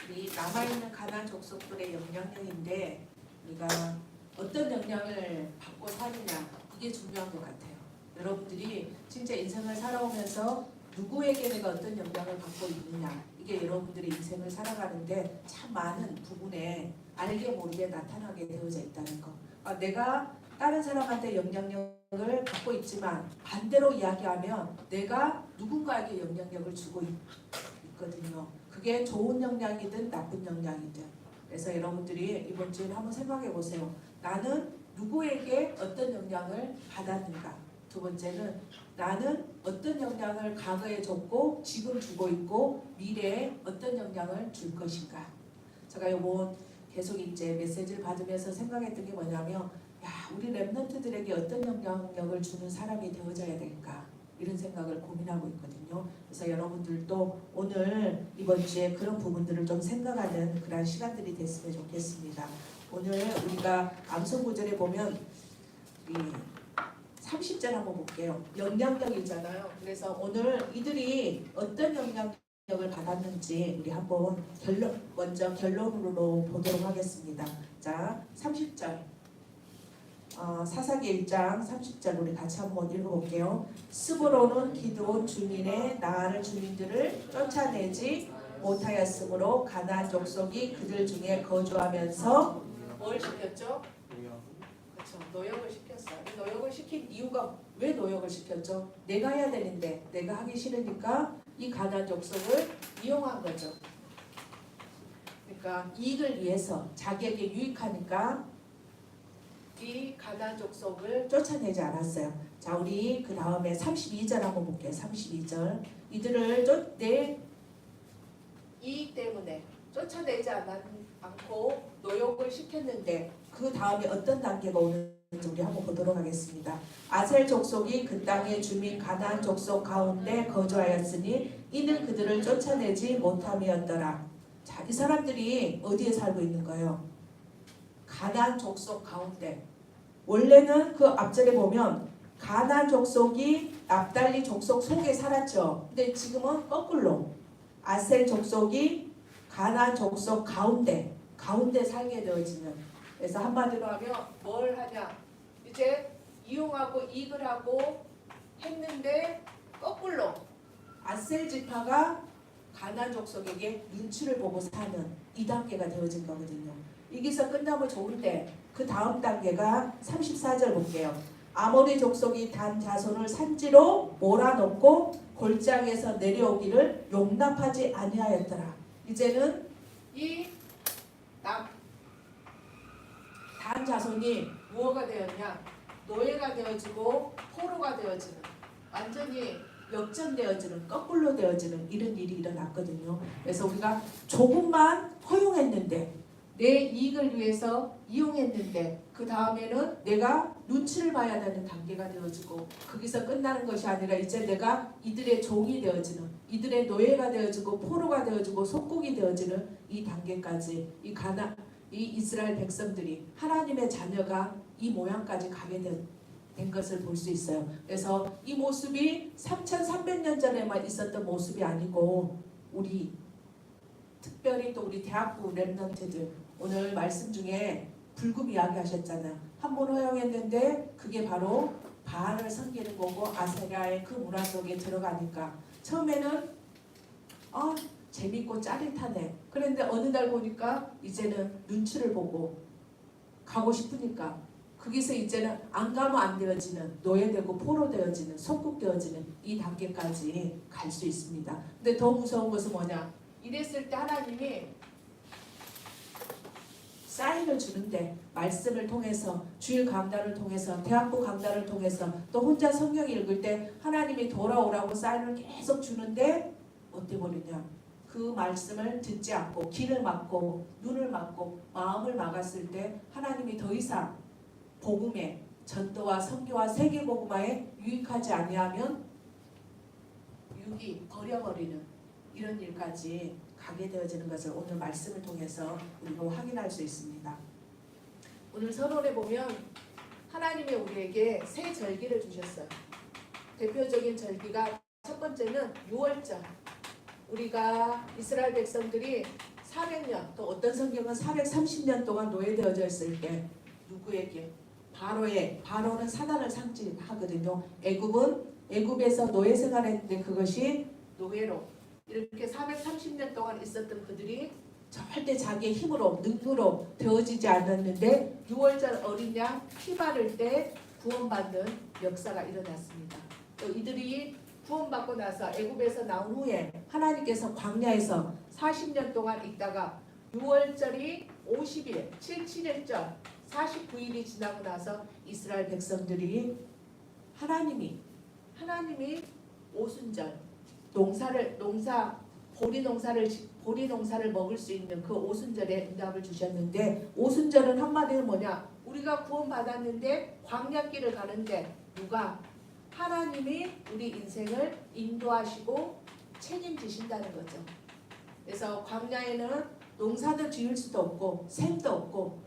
우리 남아있는 가나안 족속들의 영향력인데 우리가 어떤 영향을 받고 사느냐 이게 중요한 것 같아요. 여러분들이 진짜 인생을 살아오면서 누구에게 내가 어떤 영향을 받고 있느냐 이게 여러분들의 인생을 살아가는데 참 많은 부분에 알게 모르게 나타나게 되어져 있다는 거. 내가 다른 사람한테 영향력을 받고 있지만 반대로 이야기하면 내가 누군가에게 영향력을 주고 있거든요. 그게 좋은 영향이든 나쁜 영향이든. 그래서 여러분들이 이번 주에 한번 생각해 보세요. 나는 누구에게 어떤 영향을 받았는가. 두 번째는 나는 어떤 영향을 과거에 줬고 지금 주고 있고 미래에 어떤 영향을 줄 것인가. 제가 이번 계속 이제 메시지를 받으면서 생각했던 게 뭐냐면 우리 랩런트들에게 어떤 영향력을 주는 사람이 되어져야 될까 이런 생각을 고민하고 있거든요. 그래서 여러분들도 오늘 이번 주에 그런 부분들을 좀 생각하는 그런 시간들이 됐으면 좋겠습니다. 오늘 우리가 암송 구절에 보면 이 30절 한번 볼게요. 영향력이잖아요. 그래서 오늘 이들이 어떤 영향력을 받았는지 우리 한번 먼저 결론으로 보도록 하겠습니다. 자, 30절. 사사기 1장 30절 우리 같이 한번 읽어볼게요. 스브론은 기드온 주민의 나아를 주민들을 쫓아내지 못하였으므로 가나안 족속이 그들 중에 거주하면서 뭘 시켰죠? 그렇죠. 노역을 시켰어요. 노역을 시킨 이유가 왜 노역을 시켰죠? 내가 해야 되는데 내가 하기 싫으니까 이 가나안 족속을 이용한 거죠. 그러니까 이익을 위해서 자기에게 유익하니까 이 가나안 족속을 쫓아내지 않았어요. 자, 우리 그 다음에 32절 한번 볼게요. 32절. 이들을 내 이익 때문에 쫓아내지 않고 노역을 시켰는데 그 다음에 어떤 단계가 오는지 우리 한번 보도록 하겠습니다. 아셀 족속이 그 땅의 주민 가나안 족속 가운데 거주하였으니 이는 그들을 쫓아내지 못함이었더라. 자, 이 사람들이 어디에 살고 있는 거예요? 가나안 족속 가운데. 원래는 그 앞절에 보면 가나안 족속이 납달리 족속 속에 살았죠. 근데 지금은 거꾸로 아셀 족속이 가나안 족속 가운데 살게 되어지는. 그래서 한마디로 하면 뭘 하냐? 이제 이용하고 이익을 하고 했는데 거꾸로 아셀 지파가 가나안 족속에게 눈치를 보고 사는 이 단계가 되어진 거거든요. 여기서 끝나면 좋은데 그 다음 단계가 34절 볼게요. 아모리 족속이 단 자손을 산지로 몰아넣고 골짜기에서 내려오기를 용납하지 아니하였더라. 이제는 이 단 자손이 무엇가 되었냐? 노예가 되어지고 포로가 되어지는, 완전히 역전되어지는, 거꾸로 되어지는 이런 일이 일어났거든요. 그래서 우리가 조금만 허용했는데 내 이익을 위해서 이용했는데 그 다음에는 내가 눈치를 봐야 되는 단계가 되어지고 거기서 끝나는 것이 아니라 이제 내가 이들의 종이 되어지는, 이들의 노예가 되어지고 포로가 되어지고 속국이 되어지는 이 단계까지 이 이스라엘 백성들이 하나님의 자녀가 이 모양까지 가게 된 것을 볼 수 있어요. 그래서 이 모습이 3300년 전에만 있었던 모습이 아니고 우리 특별히 또 우리 대학부 랩런트들 오늘 말씀 중에 불금 이야기 하셨잖아요. 한 번 허용했는데 그게 바로 바알을 섬기는 거고 아세라의 그 문화 속에 들어가니까 처음에는 재밌고 짜릿하네. 그런데 어느 날 보니까 이제는 눈치를 보고 가고 싶으니까 거기서 이제는 안 가면 안 되어지는, 노예되고 포로되어지는, 속국되어지는 이 단계까지 갈 수 있습니다. 근데 더 무서운 것은 뭐냐? 이랬을 때 하나님이 사인을 주는데 말씀을 통해서, 주일 강단을 통해서, 대학부 강단을 통해서, 또 혼자 성경 읽을 때 하나님이 돌아오라고 사인을 계속 주는데 어때 버리냐? 그 말씀을 듣지 않고 귀를 막고 눈을 막고 마음을 막았을 때 하나님이 더 이상 복음의 전도와 선교와 세계복음화에 유익하지 아니하면 유기 버려버리는 이런 일까지 가게 되어지는 것을 오늘 말씀을 통해서 우리가 확인할 수 있습니다. 오늘 서론에 보면 하나님이 우리에게 새 절기를 주셨어요. 대표적인 절기가 첫 번째는 유월절. 우리가 이스라엘 백성들이 400년 또 어떤 성경은 430년 동안 노예되어져 있을 때 누구에게? 바로는 사단을 상징하거든요. 애굽에서 노예 생활했는데 그것이 노예로 이렇게 430년 동안 있었던 그들이 절대 자기의 힘으로 능으로 되어지지 않았는데 6월절 어린 양 피 바를 때 구원받는 역사가 일어났습니다. 또 이들이 구원받고 나서 애굽에서 나온 후에 하나님께서 광야에서 40년 동안 있다가 6월절이 50일, 77일절 49일이 지나고 나서 이스라엘 백성들이 하나님이 오순절 보리 농사를 먹을 수 있는 그 오순절에 응답을 주셨는데 오순절은 한마디로 뭐냐? 우리가 구원받았는데 광야길을 가는데 누가? 하나님이 우리 인생을 인도하시고 책임지신다는 거죠. 그래서 광야에는 농사도 지을 수도 없고 샘도 없고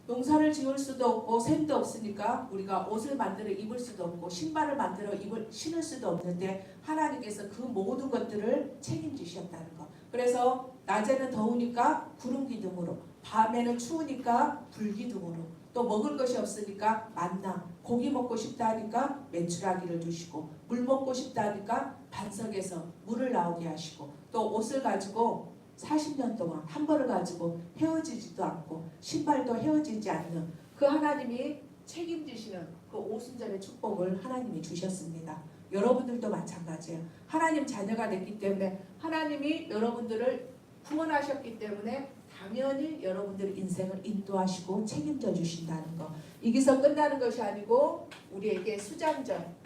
농사를 지을 수도 없고 샘도 없으니까 우리가 옷을 만들어 입을 수도 없고 신발을 만들어 신을 수도 없는데 하나님께서 그 모든 것들을 책임지셨다는 것. 그래서 낮에는 더우니까 구름 기둥으로, 밤에는 추우니까 불 기둥으로, 또 먹을 것이 없으니까 만나, 고기 먹고 싶다 하니까 메추라기를 주시고, 물 먹고 싶다 하니까 반석에서 물을 나오게 하시고, 또 옷을 가지고 40년 동안 한 벌을 가지고 헤어지지도 않고 신발도 헤어지지 않는 그 하나님이 책임지시는 그 오순절의 축복을 하나님이 주셨습니다. 여러분들도 마찬가지예요. 하나님 자녀가 됐기 때문에 하나님이 여러분들을 구원하셨기 때문에 당연히 여러분들의 인생을 인도하시고 책임져 주신다는 거. 여기서 끝나는 것이 아니고 우리에게 수장전.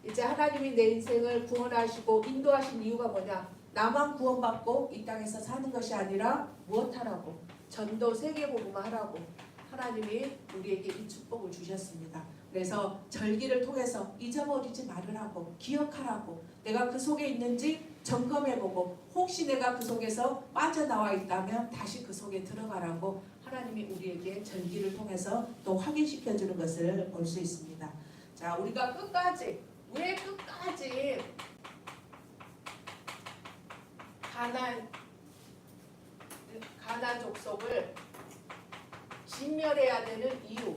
이제 하나님이 내 인생을 구원하시고 인도하신 이유가 뭐냐? 나만 구원받고 이 땅에서 사는 것이 아니라 무엇하라고? 전도 세계복음화 하라고 하나님이 우리에게 이 축복을 주셨습니다. 그래서 절기를 통해서 잊어버리지 말으라고, 기억하라고, 내가 그 속에 있는지 점검해보고 혹시 내가 그 속에서 빠져나와 있다면 다시 그 속에 들어가라고 하나님이 우리에게 절기를 통해서 또 확인시켜주는 것을 볼 수 있습니다. 자, 우리가 왜 끝까지 가나안 족속을 진멸해야 되는 이유.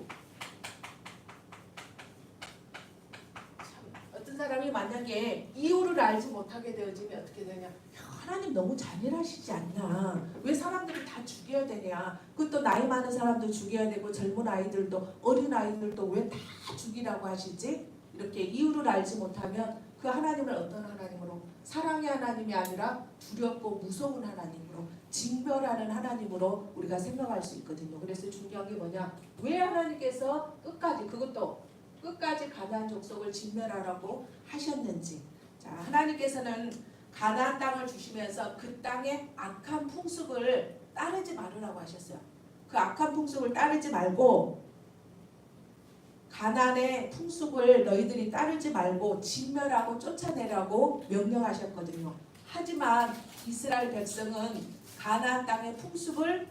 어떤 사람이 만약에 이유를 알지 못하게 되어지면 어떻게 되냐? 하나님 너무 잔인하시지 않나? 왜 사람들을 다 죽여야 되냐? 그것도 나이 많은 사람도 죽여야 되고 젊은 아이들도 어린 아이들도 왜 다 죽이라고 하시지? 이렇게 이유를 알지 못하면 그 하나님을 어떤 하나님으로? 사랑의 하나님이 아니라 두렵고 무서운 하나님으로, 징벌하는 하나님으로 우리가 생각할 수 있거든요. 그래서 중요한 게 뭐냐? 왜 하나님께서 끝까지 가나안 족속을 진멸하라고 하셨는지. 자, 하나님께서는 가나안 땅을 주시면서 그 땅의 악한 풍습을 따르지 말으라고 하셨어요. 그 악한 풍습을 따르지 말고 가나안의 풍습을 너희들이 따르지 말고 진멸하고 쫓아내라고 명령하셨거든요. 하지만 이스라엘 백성은 가나안 땅의 풍습을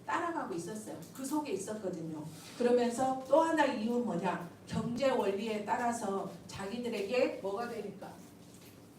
따라가고 있었어요. 그 속에 있었거든요. 그러면서 또 하나 이유는 뭐냐? 경제 원리에 따라서 자기들에게 뭐가 되니까?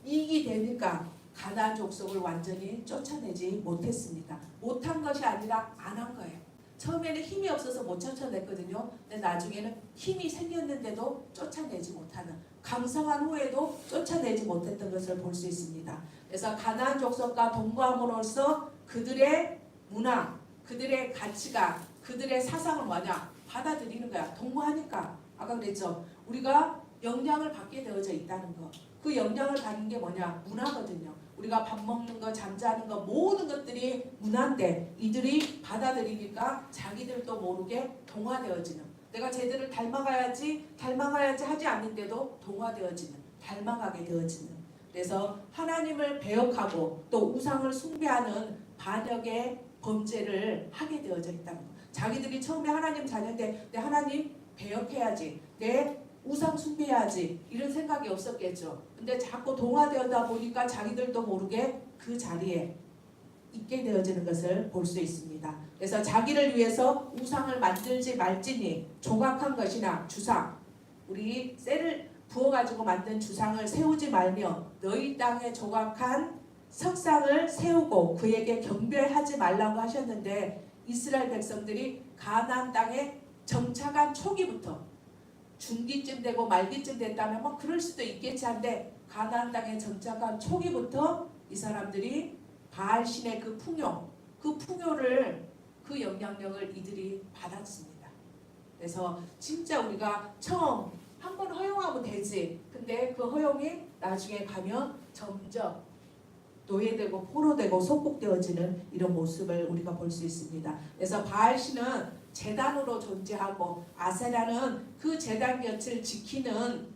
이익이 되니까 가나안 족속을 완전히 쫓아내지 못했습니다. 못한 것이 아니라 안 한 거예요. 처음에는 힘이 없어서 못 쫓아냈거든요. 근데 나중에는 힘이 생겼는데도 쫓아내지 못하는, 강성한 후에도 쫓아내지 못했던 것을 볼 수 있습니다. 그래서 가나안 족속과 동거함으로써 그들의 문화, 그들의 가치가, 그들의 사상을 뭐냐? 받아들이는 거야. 동거하니까. 아까 그랬죠. 우리가 영향을 받게 되어져 있다는 거. 그 영향을 받는 게 뭐냐? 문화거든요. 우리가 밥 먹는 거, 잠자는 거, 모든 것들이 문화인데 이들이 받아들이니까 자기들도 모르게 동화되어지는, 내가 쟤들을 닮아가야지 하지 않는데도 동화되어지는, 닮아가게 되어지는. 그래서 하나님을 배역하고 또 우상을 숭배하는 반역의 범죄를 하게 되어져 있다는 거. 자기들이 처음에 하나님 자녀인데 내 하나님 배역해야지, 내 우상 숭배해야지, 이런 생각이 없었겠죠. 근데 자꾸 동화되어다 보니까 자기들도 모르게 그 자리에 있게 되어지는 것을 볼 수 있습니다. 그래서 자기를 위해서 우상을 만들지 말지니 조각한 것이나 주상, 우리 쇠를 부어가지고 만든 주상을 세우지 말며 너희 땅에 조각한 석상을 세우고 그에게 경배하지 말라고 하셨는데 이스라엘 백성들이 가나안 땅에 정착한 초기부터 중기쯤 되고 말기쯤 됐다면 뭐 그럴 수도 있겠지 한데 가나안 땅에 정착한 초기부터 이 사람들이 바알 신의 그 풍요를 그 영향력을 이들이 받았습니다. 그래서 진짜 우리가 처음 한 번 허용하면 되지. 근데 그 허용이 나중에 가면 점점 노예되고 포로되고 속국되어지는 이런 모습을 우리가 볼 수 있습니다. 그래서 바알 신은 제단으로 존재하고 아세라는 그 제단 곁을 지키는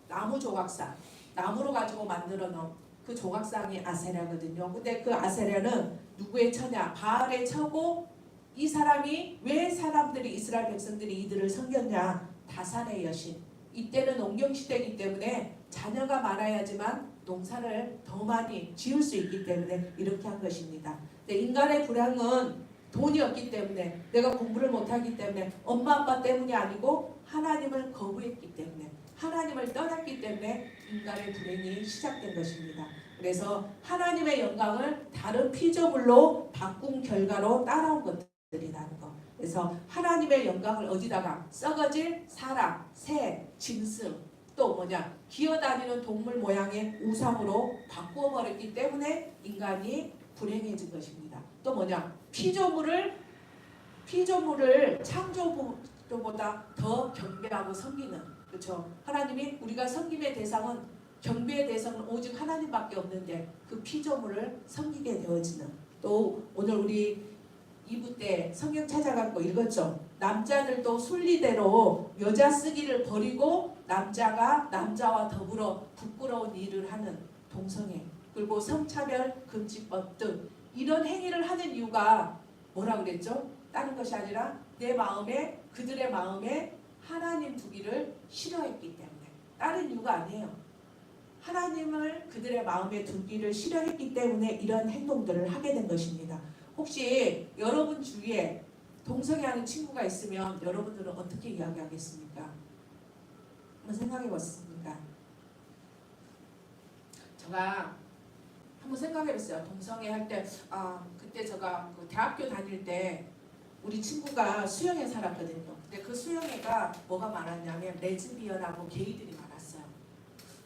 나무 조각상, 나무로 가지고 만들어 놓은 그 조각상이 아세라거든요. 근데 그 아세라는 누구의 처냐? 바알의 처고 이 사람이 왜 사람들이 이스라엘 백성들이 이들을 섬겼냐? 다산의 여신. 이때는 농경 시대이기 때문에 자녀가 많아야지만 농사를 더 많이 지을 수 있기 때문에 이렇게 한 것입니다. 근데 인간의 불행은 돈이 없기 때문에 내가 공부를 못하기 때문에 엄마 아빠 때문이 아니고 하나님을 거부했기 때문에 하나님을 떠났기 때문에 인간의 불행이 시작된 것입니다. 그래서 하나님의 영광을 다른 피조물로 바꾼 결과로 따라온 것들이라는 것. 그래서 하나님의 영광을 어디다가 썩어질 사람, 새, 짐승 또 뭐냐 기어다니는 동물 모양의 우상으로 바꾸어 버렸기 때문에 인간이 불행해진 것입니다. 또 뭐냐 피조물을 창조주보다 더 경배하고 섬기는 그렇죠. 하나님이 우리가 섬김의 대상은 경배의 대상은 오직 하나님밖에 없는데 그 피조물을 섬기게 되어지는 또 오늘 우리 2부 때 성경 찾아갖고 읽었죠. 남자들도 순리대로 여자 쓰기를 버리고 남자가 남자와 더불어 부끄러운 일을 하는 동성애 그리고 성차별 금지법 등 이런 행위를 하는 이유가 뭐라 그랬죠? 다른 것이 아니라 내 마음에 그들의 마음에 하나님 두기를 싫어했기 때문에 다른 이유가 아니에요. 하나님을 그들의 마음에 두기를 싫어했기 때문에 이런 행동들을 하게 된 것입니다. 혹시 여러분 주위에 동성애하는 친구가 있으면 여러분들은 어떻게 이야기하겠습니까? 한번 생각해 봤습니까? 제가 한번 생각해 봤어요. 동성애 할 때 그때 제가 그 대학교 다닐 때 우리 친구가 수영에 살았거든요. 근데 그 수영회가 뭐가 많았냐면 레즈비언하고 게이들이 많았어요.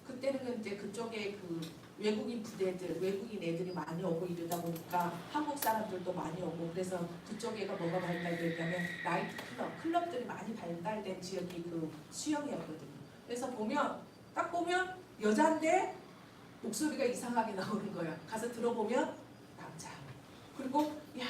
그때는 이제 그쪽에 그 외국인 부대들, 외국인 애들이 많이 오고 이러다 보니까 한국 사람들도 많이 오고 그래서 그쪽에가 뭐가 발달됐냐면 나이트 클럽들이 많이 발달된 지역이 그 수영회였거든요. 그래서 딱 보면 여잔데 목소리가 이상하게 나오는 거야. 가서 들어보면 남자. 그리고 야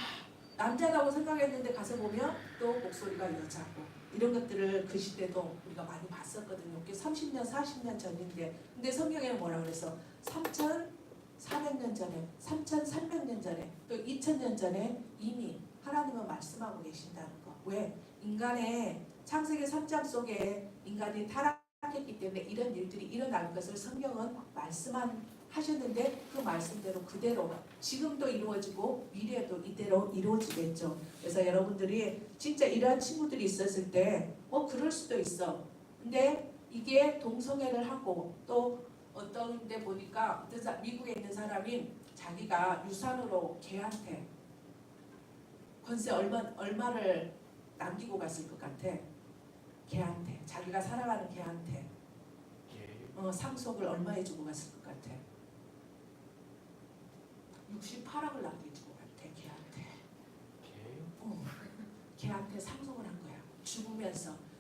남자라고 생각했는데 가서 보면 또 목소리가 여자고 이런 것들을 그 시대도 우리가 많이 봤었거든요. 그게 30년, 40년 전인데 근데 성경에는 뭐라 그래서 3,400년 전에, 3,300년 전에 또 2,000년 전에 이미 하나님은 말씀하고 계신다는 거. 왜? 인간의 창세기 3장 속에 인간이 타락했기 때문에 이런 일들이 일어날 것을 성경은 말씀하셨는데 그 말씀대로 그대로 지금도 이루어지고 미래에도 이대로 이루어지겠죠. 그래서 여러분들이 진짜 이러한 친구들이 있었을 때 그럴 수도 있어. 근데 이게 동성애를 하고 또 어떤 데 보니까 미국에 있는 사람이 자기가 유산으로 개한테 권세 얼마를 남기고 갔을 것 같아. 개한테 자기가 살아가는 개한테 상속을 얼마 해주고 갔을 것 같아. 68억을 남겨주고 갔대. 개한테 상속을 한 거야.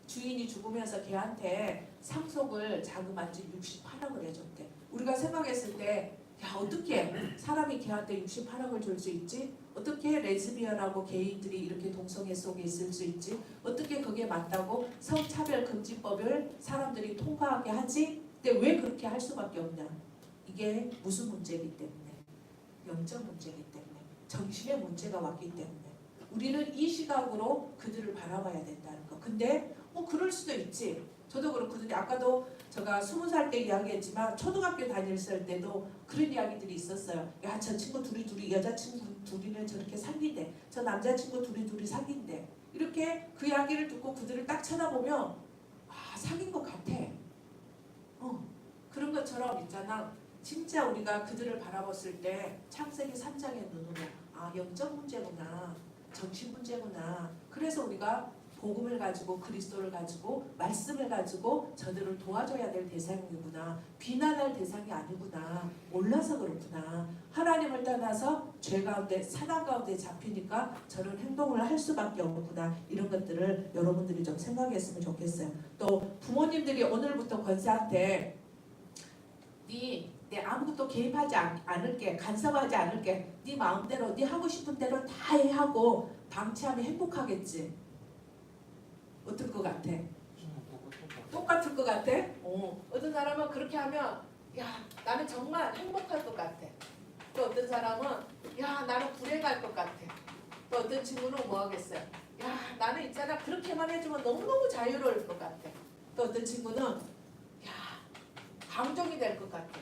주인이 죽으면서 걔한테 상속을 자그마치 68억을 해줬대. 우리가 생각했을 때 야 어떻게 사람이 걔한테 68억을 줄 수 있지? 어떻게 레즈비언하고 게이들이 이렇게 동성애 속에 있을 수 있지? 어떻게 그게 맞다고 성차별 금지법을 사람들이 통과하게 하지? 근데 왜 그렇게 할 수밖에 없냐? 이게 무슨 문제이기 때문에? 영적 문제이기 때문에 정신의 문제가 왔기 때문에 우리는 이 시각으로 그들을 바라봐야 된다는 거. 근데 그럴 수도 있지. 저도 그렇거든요. 아까도 제가 20살 때 이야기했지만 초등학교 다녔을 때도 그런 이야기들이 있었어요. 야, 저 친구 둘이 여자친구 둘이는 저렇게 사귄대. 저 남자친구 둘이 사귄대. 이렇게 그 이야기를 듣고 그들을 딱 쳐다보면 사귄 것 같아. 그런 것처럼 있잖아. 진짜 우리가 그들을 바라봤을 때 창세기 3장의 눈으로 영적 문제구나, 정신 문제구나. 그래서 우리가 복음을 가지고 그리스도를 가지고 말씀을 가지고 저들을 도와줘야 될 대상이구나. 비난할 대상이 아니구나. 몰라서 그렇구나. 하나님을 떠나서 죄 가운데 사단 가운데 잡히니까 저런 행동을 할 수밖에 없구나. 이런 것들을 여러분들이 좀 생각했으면 좋겠어요. 또 부모님들이 오늘부터 권사한테 내 아무것도 개입하지 않을게, 간섭하지 않을게, 네 마음대로 네 하고 싶은 대로 다 해 하고 방치하면 행복하겠지. 어떨 것 같아? 똑같을 것 같아? 어떤 사람은 그렇게 하면 나는 정말 행복할 것 같아. 또 어떤 사람은 나는 불행할 것 같아. 또 어떤 친구는 뭐 하겠어요? 나는 있잖아 그렇게만 해주면 너무너무 자유로울 것 같아. 또 어떤 친구는 방종이 될 것 같아.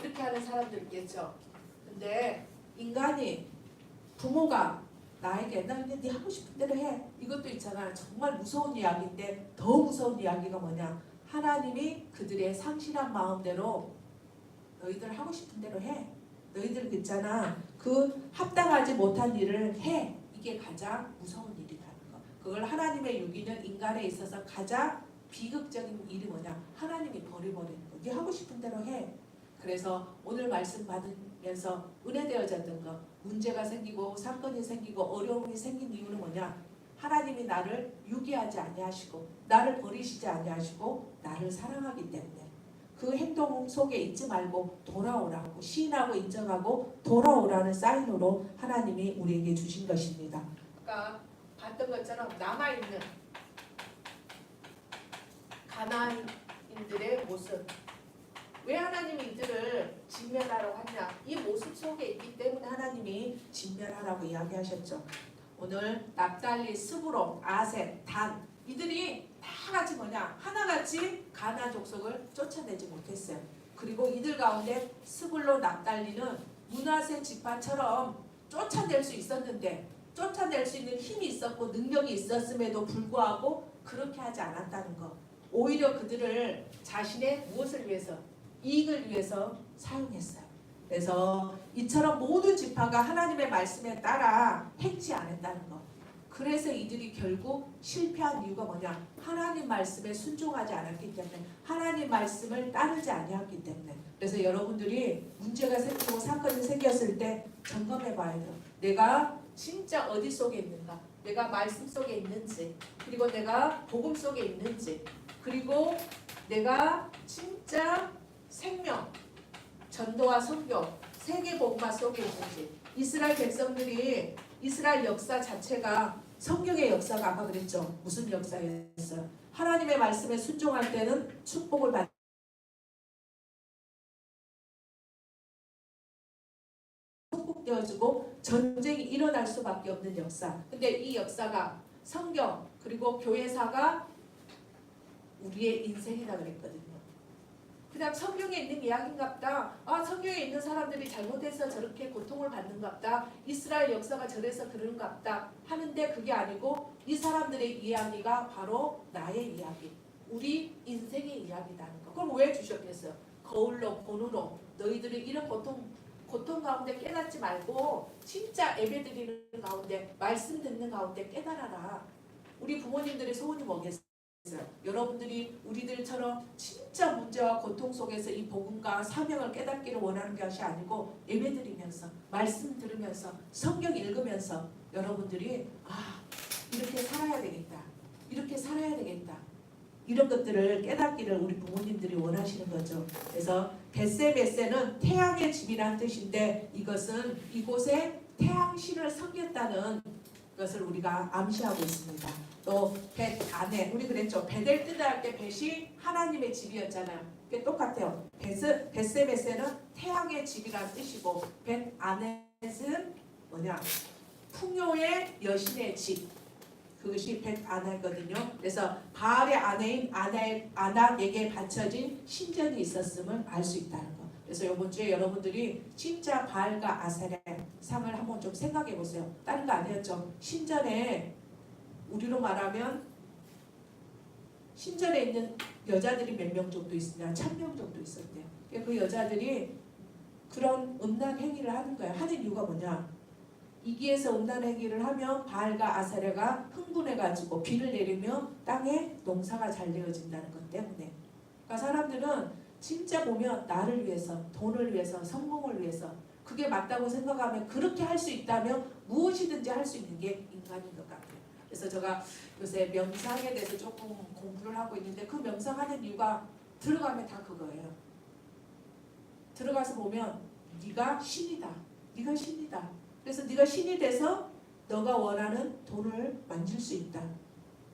이렇게 하는 사람들 있겠죠. 근데 인간이 부모가 나에게 네 하고 싶은 대로 해. 이것도 있잖아. 정말 무서운 이야기인데 더 무서운 이야기가 뭐냐. 하나님이 그들의 상실한 마음대로 너희들 하고 싶은 대로 해. 너희들 있잖아. 그 합당하지 못한 일을 해. 이게 가장 무서운 일이라는 거. 그걸 하나님의 유기는 인간에 있어서 가장 비극적인 일이 뭐냐. 하나님이 버려버리는 거. 네 하고 싶은 대로 해. 그래서 오늘 말씀 받으면서 은혜되어졌던 거, 문제가 생기고 사건이 생기고 어려움이 생긴 이유는 뭐냐? 하나님이 나를 유기하지 아니하시고 나를 버리시지 아니하시고 나를 사랑하기 때문에 그 행동 속에 있지 말고 돌아오라고 시인하고 인정하고 돌아오라는 사인으로 하나님이 우리에게 주신 것입니다. 아까 봤던 것처럼 남아있는 가나안인들의 모습, 왜 하나님이 이들을 진멸하라고 하냐? 이 모습 속에 있기 때문에 하나님이 진멸하라고 이야기하셨죠. 오늘 납달리, 스브론, 아셋, 단 이들이 다 같이 뭐냐? 하나같이 가나안 족속을 쫓아내지 못했어요. 그리고 이들 가운데 스불론, 납달리는 므낫세 지파처럼 쫓아낼 수 있었는데 쫓아낼 수 있는 힘이 있었고 능력이 있었음에도 불구하고 그렇게 하지 않았다는 거. 오히려 그들을 자신의 무엇을 위해서? 이익을 위해서 사용했어요. 그래서 이처럼 모든 지파가 하나님의 말씀에 따라 행치 않았다는 것. 그래서 이들이 결국 실패한 이유가 뭐냐? 하나님 말씀에 순종하지 않았기 때문에, 하나님 말씀을 따르지 아니했기 때문에. 그래서 여러분들이 문제가 생기고 사건이 생겼을 때 점검해 봐야 돼요. 내가 진짜 어디 속에 있는가? 내가 말씀 속에 있는지, 그리고 내가 복음 속에 있는지, 그리고 내가 진짜 생명, 전도와 선교, 세계 복음화 속에 있는지. 이스라엘 백성들이 이스라엘 역사 자체가 성경의 역사가 아까 그랬죠. 무슨 역사였어요? 하나님의 말씀에 순종할 때는 축복을 받는 축복되어지고 전쟁이 일어날 수밖에 없는 역사. 근데 이 역사가 성경 그리고 교회사가 우리의 인생이라 그랬거든요. 그냥 성경에 있는 이야기인갑다. 성경에 있는 사람들이 잘못해서 저렇게 고통을 받는갑다. 이스라엘 역사가 저래서 그런갑다 하는데 그게 아니고 이 사람들의 이야기가 바로 나의 이야기, 우리 인생의 이야기라는 거. 그럼 왜 주셨겠어요? 거울로 본으로 너희들이 이런 고통 가운데 깨닫지 말고 진짜 예배드리는 가운데 말씀 듣는 가운데 깨달아라. 우리 부모님들의 소원이 뭐겠어요? 여러분들이 우리들처럼 진짜 문제와 고통 속에서 이 복음과 사명을 깨닫기를 원하는 것이 아니고 예배드리면서 말씀 들으면서 성경 읽으면서 여러분들이 이렇게 살아야 되겠다, 이렇게 살아야 되겠다, 이런 것들을 깨닫기를 우리 부모님들이 원하시는 거죠. 그래서 벳세메세는 태양의 집이라는 뜻인데 이것은 이곳에 태양신을 섬겼다는 것을 우리가 암시하고 있습니다. 또 벳아네, 우리 그랬죠. 베델 뜨다 할 때 벳이 하나님의 집이었잖아요. 그게 똑같아요. 벳세메세는 태양의 집이라는 뜻이고 벳아넷은 뭐냐? 풍요의 여신의 집. 그것이 벳아나거든요. 그래서 바알의 아내인 아낙에게 바쳐진 신전이 있었음을 알 수 있다는 거. 그래서 이번 주에 여러분들이 진짜 바알과 아세레 상을 한번 좀 생각해 보세요. 다른 거 아니었죠. 신전에 우리로 말하면 신전에 있는 여자들이 몇 명 정도 있으냐? 1000명 정도 있었대요. 그 여자들이 그런 음란 행위를 하는 거야. 하는 이유가 뭐냐? 이기에서 음란 행위를 하면 바알과 아세라가 흥분해가지고 비를 내리며 땅에 농사가 잘 되어진다는 것 때문에. 그러니까 사람들은 진짜 보면 나를 위해서, 돈을 위해서, 성공을 위해서 그게 맞다고 생각하면 그렇게 할 수 있다면 무엇이든지 할 수 있는 게 인간인 것 같아요. 그래서 제가 요새 명상에 대해서 조금 공부를 하고 있는데 그 명상하는 이유가 들어가면 다 그거예요. 들어가서 보면 네가 신이다. 네가 신이다. 그래서 네가 신이 돼서 너가 원하는 돈을 만질 수 있다.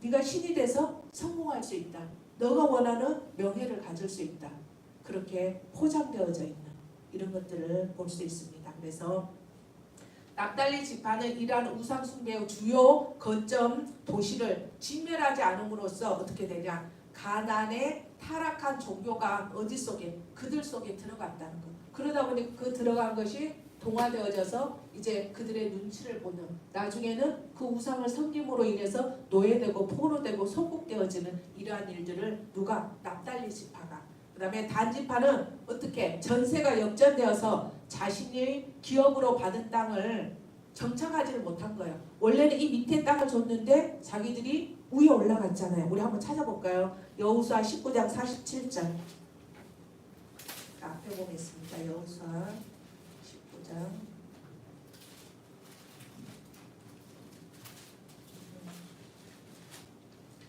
네가 신이 돼서 성공할 수 있다. 너가 원하는 명예를 가질 수 있다. 그렇게 포장되어져 있는 이런 것들을 볼 수 있습니다. 그래서 납달리 지파는 이러한 우상 숭배의 주요 거점 도시를 진멸하지 않음으로써 어떻게 되냐? 가나안의 타락한 종교가 어디 속에? 그들 속에 들어갔다는 것. 그러다 보니 그 들어간 것이 동화되어져서 이제 그들의 눈치를 보는, 나중에는 그 우상을 섬김으로 인해서 노예되고 포로되고 소국되어지는 이러한 일들을 누가? 납달리 지파가. 그 다음에 단 지파는 어떻게? 전세가 역전되어서 자신이 기업으로 받은 땅을 정착하지를 못한 거예요. 원래는 이 밑에 땅을 줬는데 자기들이 위에 올라갔잖아요. 우리 한번 찾아볼까요? 여호수아 19장 47절. 앞에 보면 있습니다. 여호수아 19장.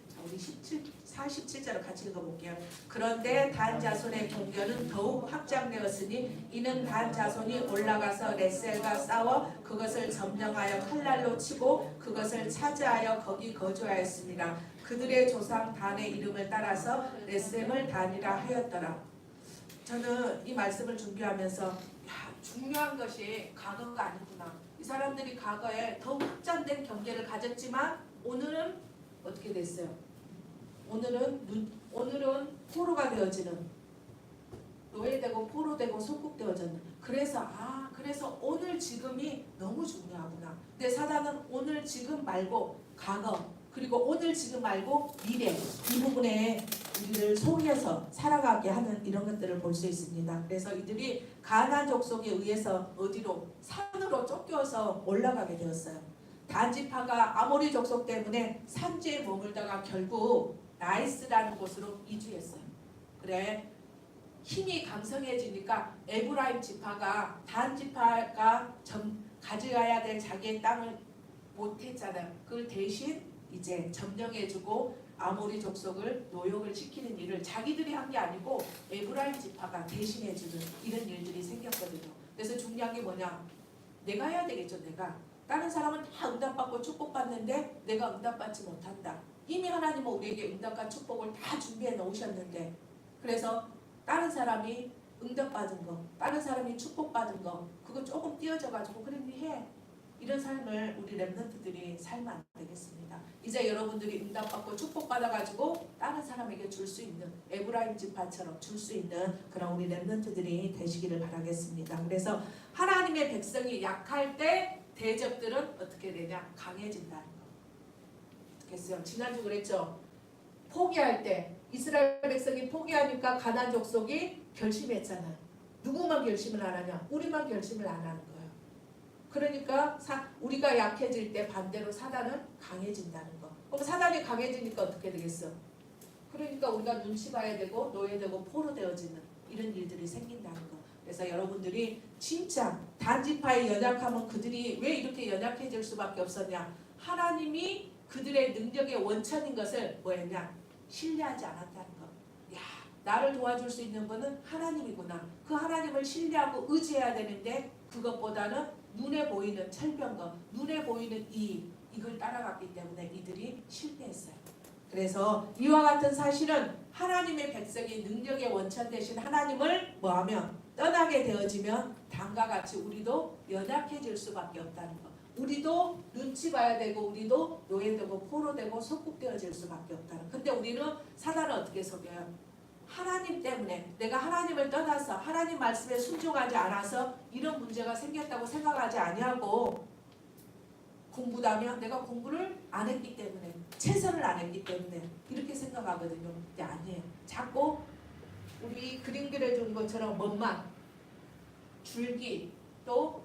자, 우리 47절을 같이 읽어볼게요. 그런데 단 자손의 경계는 더욱 확장되었으니 이는 단 자손이 올라가서 렛셀과 싸워 그것을 점령하여 칼날로 치고 그것을 차지하여 거기 거주하였습니다. 그들의 조상 단의 이름을 따라서 렛셈을 단이라 하였더라. 저는 이 말씀을 준비하면서 중요한 것이 과거가 아니구나. 이 사람들이 과거에 더욱 확장된 경계를 가졌지만 오늘은 어떻게 됐어요? 오늘은 포로가 되어지는, 노예되고 포로되고 소국되어지는. 그래서 오늘 지금이 너무 중요하구나. 근데 사단은 오늘 지금 말고 과거, 그리고 오늘 지금 말고 미래, 이 부분에 우리를 속여서 살아가게 하는 이런 것들을 볼 수 있습니다. 그래서 이들이 가나안 족속에 의해서 어디로? 산으로 쫓겨서 올라가게 되었어요. 단 지파가 아모리 족속 때문에 산지에 머물다가 결국 나이스라는 곳으로 이주했어요. 그래, 힘이 강성해지니까 에브라임 지파가 단 지파가 가져가야 될 자기의 땅을 못했잖아요. 그걸 대신 이제 점령해주고 아모리 족속을 노역을 시키는 일을 자기들이 한 게 아니고 에브라임 지파가 대신해주는 이런 일들이 생겼거든요. 그래서 중요한 게 뭐냐? 내가 해야 되겠죠. 내가. 다른 사람은 다 응답받고 축복받는데 내가 응답받지 못한다. 이미 하나님은 우리에게 응답과 축복을 다 준비해 놓으셨는데, 그래서 다른 사람이 응답받은 거, 다른 사람이 축복받은 거, 그거 조금 띄어져가지고 그래 니 해. 이런 삶을 우리 랩런트들이 살면 안 되겠습니다. 이제 여러분들이 응답받고 축복받아가지고 다른 사람에게 줄 수 있는, 에브라임 지파처럼 줄 수 있는 그런 우리 랩런트들이 되시기를 바라겠습니다. 그래서 하나님의 백성이 약할 때 대적들은 어떻게 되냐? 강해진다는 거. 어떻겠어요? 지난주 그랬죠? 포기할 때 이스라엘 백성이 포기하니까 가나안 족속이 결심했잖아요. 누구만 결심을 안 하냐? 우리만 결심을 안 하는 거예요. 그러니까 우리가 약해질 때 반대로 사단은 강해진다는 거. 그럼 사단이 강해지니까 어떻게 되겠어? 그러니까 우리가 눈치 봐야 되고 노예되고 포로 되어지는 이런 일들이 생긴다는 거. 그래서 여러분들이 진짜 단지파의 연약함은 그들이 왜 이렇게 연약해질 수밖에 없었냐? 하나님이 그들의 능력의 원천인 것을 뭐였냐? 신뢰하지 않았다는 거. 야, 나를 도와줄 수 있는 분은 하나님이구나. 그 하나님을 신뢰하고 의지해야 되는데 그것보다는 눈에 보이는 철병거, 눈에 보이는 이걸 따라갔기 때문에 이들이 실패했어요. 그래서 이와 같은 사실은 하나님의 백성이 능력의 원천 되신 하나님을 뭐하면 떠나게 되어지면 다음과 같이 우리도 연약해질 수밖에 없다는 것. 우리도 눈치 봐야 되고 우리도 노예되고 포로되고 속국되어질 수밖에 없다는. 근데 우리는 사단을 어떻게 속여요? 하나님 때문에 내가 하나님을 떠나서 하나님 말씀에 순종하지 않아서 이런 문제가 생겼다고 생각하지 아니하고 공부도 하면 내가 공부를 안 했기 때문에 최선을 안 했기 때문에 이렇게 생각하거든요. 근데 아니에요. 자꾸 우리 그림 그려준 것처럼 줄기 또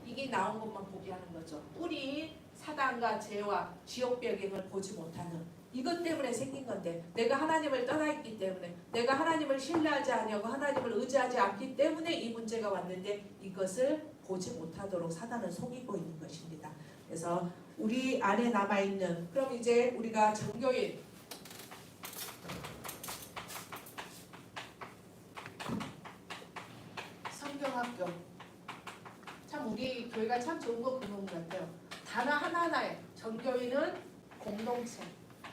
이게 나온 것만 보게 하는 거죠. 뿌리, 사단과 죄와 지옥 배경을 보지 못하는 이것 때문에 생긴 건데 내가 하나님을 떠나 있기 때문에 내가 하나님을 신뢰하지 않냐고 하나님을 의지하지 않기 때문에 이 문제가 왔는데 이것을 보지 못하도록 사단은 속이고 있는 것입니다. 그래서 우리 안에 남아있는 그럼 이제 우리가 정교인 성경학교 참 우리 교회가 참 좋은 거 그런 것 같아요. 단어 하나하나에 정교인은 공동체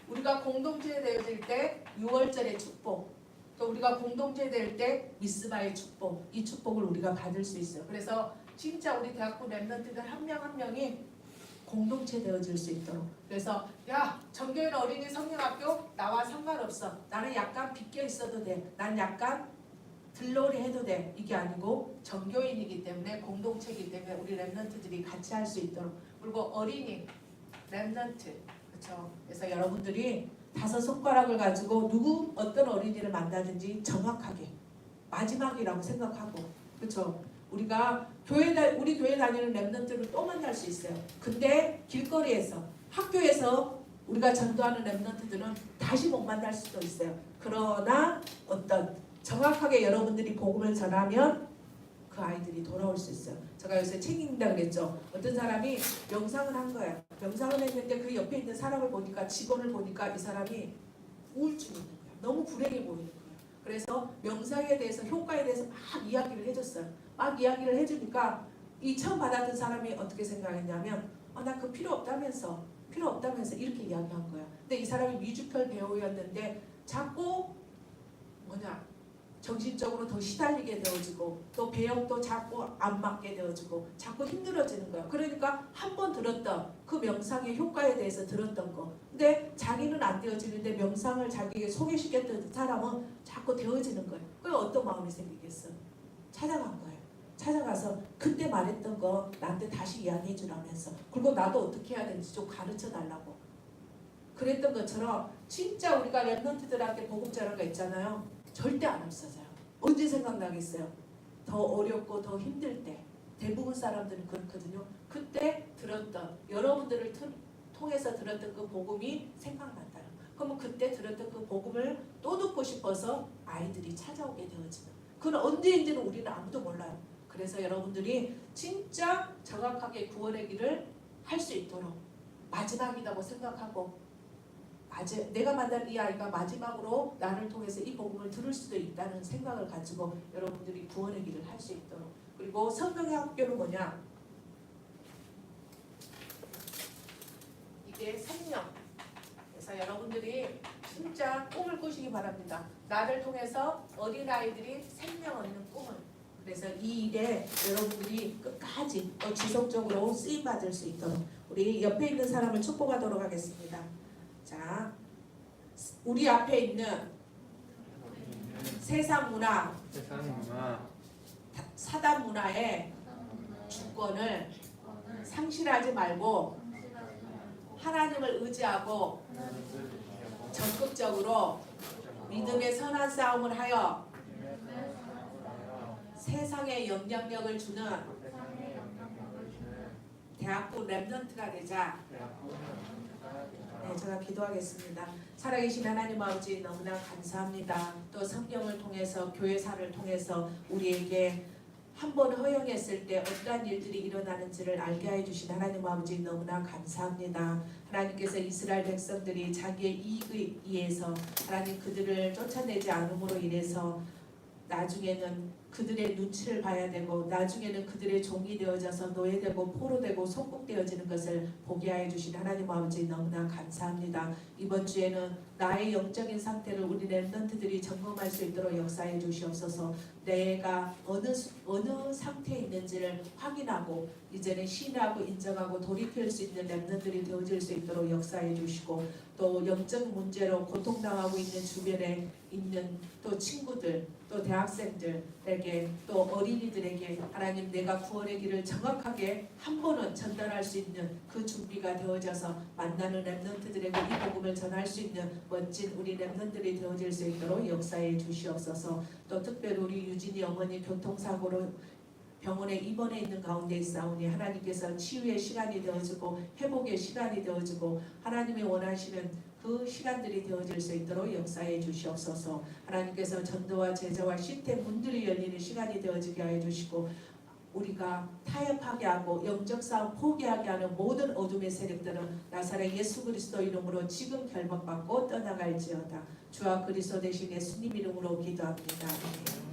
우리가 공동체 되어질 때 6월절의 축복 또 우리가 공동체 될 때 미스바의 축복 이 축복을 우리가 받을 수 있어요. 그래서 진짜 우리 대학부 랩런트들 한 명 한 명이 공동체 되어질 수 있도록 그래서 야 정교인 어린이 성경학교 나와 상관없어 나는 약간 비껴 있어도 돼난 약간 들러리 해도 돼 이게 아니고 정교인이기 때문에 공동체이기 때문에 우리 랩런트들이 같이 할 수 있도록 그리고 어린이 랩런트 그렇죠. 그래서 여러분들이 5 손가락을 가지고 누구 어떤 어린이를 만나든지 정확하게 마지막이라고 생각하고 그렇죠. 우리가 우리 교회 다니는 랩런트를 또 만날 수 있어요. 근데 길거리에서 학교에서 우리가 전도하는 랩런트들은 다시 못 만날 수도 있어요. 그러나 어떤 정확하게 여러분들이 복음을 전하면 그 아이들이 돌아올 수 있어요. 제가 요새 책 읽는다 그랬죠. 어떤 사람이 명상을 한 거예요. 명상을 했는데 그 옆에 있는 사람을 보니까 직원을 보니까 이 사람이 우울증이 있는 거예요. 너무 불행해 보이는 거예요. 그래서 명상에 대해서 효과에 대해서 막 이야기를 해줬어요. 막 이야기를 해주니까 이 처음 받았던 사람이 어떻게 생각했냐면 나 그 필요 없다면서 이렇게 이야기한 거예요. 근데 이 사람이 뮤지컬 배우였는데 자꾸 정신적으로 더 시달리게 되어지고 또 배역도 자꾸 안 맞게 되어지고 자꾸 힘들어지는 거예요. 그러니까 한 번 들었던 그 명상의 효과에 대해서 들었던 거 근데 자기는 안 되어지는데 명상을 자기에게 소개시켰던 사람은 자꾸 되어지는 거예요. 그럼 어떤 마음이 생기겠어? 찾아간 거예요. 찾아가서 그때 말했던 거 나한테 다시 이야기해 주라면서 그리고 나도 어떻게 해야 되는지 좀 가르쳐 달라고 그랬던 것처럼 진짜 우리가 랩런트들한테 복음 전하는 거 있잖아요. 절대 안 없어져요. 언제 생각나겠어요? 더 어렵고 더 힘들 때 대부분 사람들은 그렇거든요. 그때 들었던 여러분들을 통해서 들었던 그 복음이 생각난다는 거예요. 그러면 그때 들었던 그 복음을 또 듣고 싶어서 아이들이 찾아오게 되어지는 그건 언제인지는 우리는 아무도 몰라요. 그래서 여러분들이 진짜 정확하게 구원의 길을 할 수 있도록 마지막이라고 생각하고 내가 만난 이 아이가 마지막으로 나를 통해서 이 복음을 들을 수도 있다는 생각을 가지고 여러분들이 구원의 길을 할 수 있도록 그리고 성경의 학교는 뭐냐? 이게 생명 그래서 여러분들이 진짜 꿈을 꾸시기 바랍니다. 나를 통해서 어린아이들이 생명 얻는 꿈을 그래서 이 일에 여러분들이 끝까지 지속적으로 쓰임받을 수 있도록 우리 옆에 있는 사람을 축복하도록 하겠습니다. 자, 우리 앞에 있는 세상 문화, 사단 문화의 주권을 상실하지 말고 하나님을 의지하고 적극적으로 믿음의 선한 싸움을 하여 세상에 영향력을 주는 대학부 랩런트가 되자. 네, 제가 기도하겠습니다. 살아계신 하나님 아버지 너무나 감사합니다. 또 성경을 통해서 교회사를 통해서 우리에게 한 번 허용했을 때 어떠한 일들이 일어나는지를 알게 해주신 하나님 아버지 너무나 감사합니다. 하나님께서 이스라엘 백성들이 자기의 이익에 의해서 하나님 그들을 쫓아내지 않음으로 인해서 나중에는 그들의 눈치를 봐야 되고 나중에는 그들의 종이 되어져서 노예되고 포로되고 속국되어지는 것을 보게 하여 주신 하나님 아버지 너무나 감사합니다. 이번 주에는 나의 영적인 상태를 우리 랩런트들이 점검할 수 있도록 역사해 주시옵소서. 내가 어느 상태에 있는지를 확인하고 이제는 신뢰하고 인정하고 돌이킬 수 있는 랩런트들이 되어질 수 있도록 역사해 주시고 또 영적 문제로 고통당하고 있는 주변에 있는 또 친구들 또 대학생들에게 청소년들에게 또 어린이들에게 하나님 내가 구원의 길을 정확하게 한 번은 전달할 수 있는 그 준비가 되어져서 만나는 렘넌트들에게 이 복음을 전할 수 있는 멋진 우리 렘넌트들이 되어질 수 있도록 역사해 주시옵소서. 또 특별히 우리 유진이 어머니 교통사고로 병원에 입원해 있는 가운데 있사오니 하나님께서 치유의 시간이 되어주고 회복의 시간이 되어주고 하나님이 원하시는 그 시간들이 되어질 수 있도록 역사해 주시옵소서. 하나님께서 전도와 제자와 시대 문들이 열리는 시간이 되어지게 하여 주시고 우리가 타협하게 하고 영적 싸움 포기하게 하는 모든 어둠의 세력들은 나사렛 예수 그리스도 이름으로 지금 결박받고 떠나갈지어다. 주와 그리스도 대신 예수님 이름으로 기도합니다.